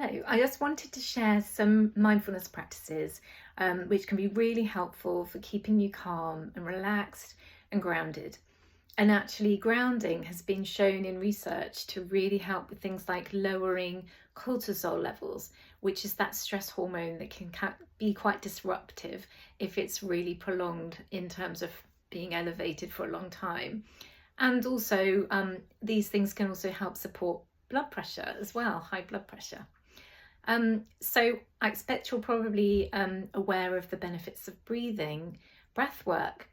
Hello, I just wanted to share some mindfulness practices which can be really helpful for keeping you calm and relaxed and grounded. And actually, grounding has been shown in research to really help with things like lowering cortisol levels, which is that stress hormone that can be quite disruptive if it's really prolonged in terms of being elevated for a long time. And also, these things can also help support blood pressure as well, high blood pressure. So I expect you're probably aware of the benefits of breathing, breath work,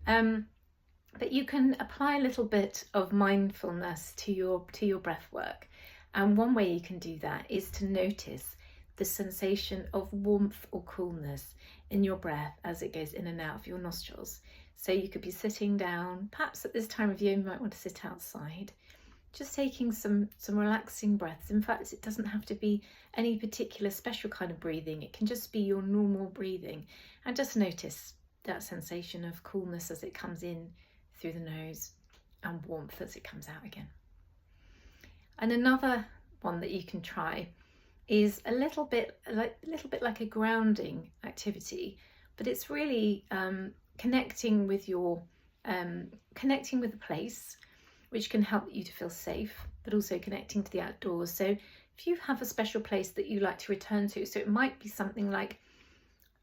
but you can apply a little bit of mindfulness to your breath work. And one way you can do that is to notice the sensation of warmth or coolness in your breath as it goes in and out of your nostrils. So you could be sitting down, perhaps at this time of year you might want to sit outside, just taking some relaxing breaths. In fact, it doesn't have to be any particular special kind of breathing. It can just be your normal breathing, and just notice that sensation of coolness as it comes in through the nose and warmth as it comes out again. And another one that you can try is a little bit like a grounding activity, but it's really connecting with the place, which can help you to feel safe, but also connecting to the outdoors. So if you have a special place that you like to return to, so it might be something like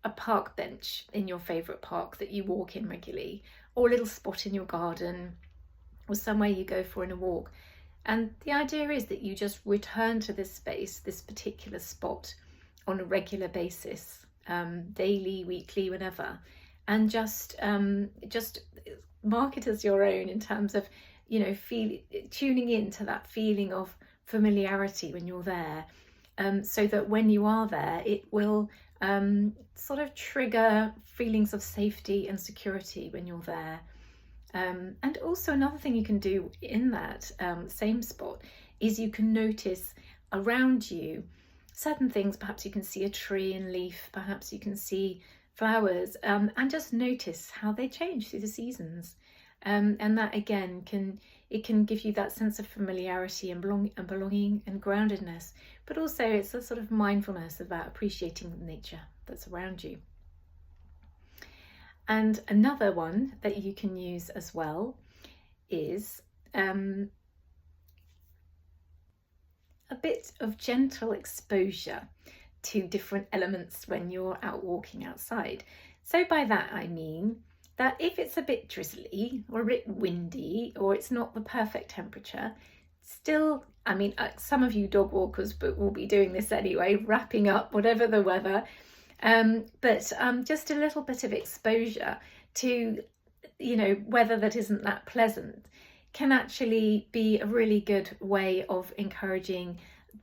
a park bench in your favourite park that you walk in regularly, or a little spot in your garden, or somewhere you go for in a walk. And the idea is that you just return to this space, this particular spot, on a regular basis, daily, weekly, whenever, and just mark it as your own in terms of, tuning into that feeling of familiarity when you're there, so that when you are there, it will sort of trigger feelings of safety and security when you're there. And also another thing you can do in that same spot is you can notice around you certain things. Perhaps you can see a tree and leaf, perhaps you can see flowers, and just notice how they change through the seasons. And that again can give you that sense of familiarity and belonging and groundedness, but also it's a sort of mindfulness about appreciating the nature that's around you. And another one that you can use as well is a bit of gentle exposure to different elements when you're out walking outside. So by that I mean that if it's a bit drizzly or a bit windy, or it's not the perfect temperature, still, some of you dog walkers will be doing this anyway, wrapping up whatever the weather, but just a little bit of exposure to, weather that isn't that pleasant can actually be a really good way of encouraging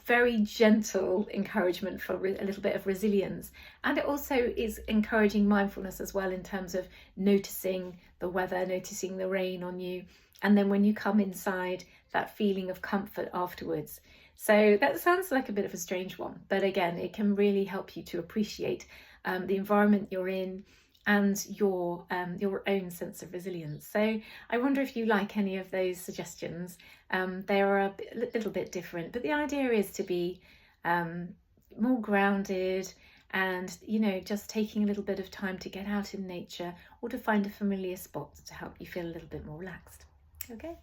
very gentle encouragement for a little bit of resilience. And it also is encouraging mindfulness as well, in terms of noticing the weather, noticing the rain on you, and then when you come inside, that feeling of comfort afterwards. So that sounds like a bit of a strange one, but again, it can really help you to appreciate the environment you're in and your own sense of resilience. So I wonder if you like any of those suggestions. They are a little bit different, but the idea is to be more grounded and, just taking a little bit of time to get out in nature or to find a familiar spot to help you feel a little bit more relaxed. Okay.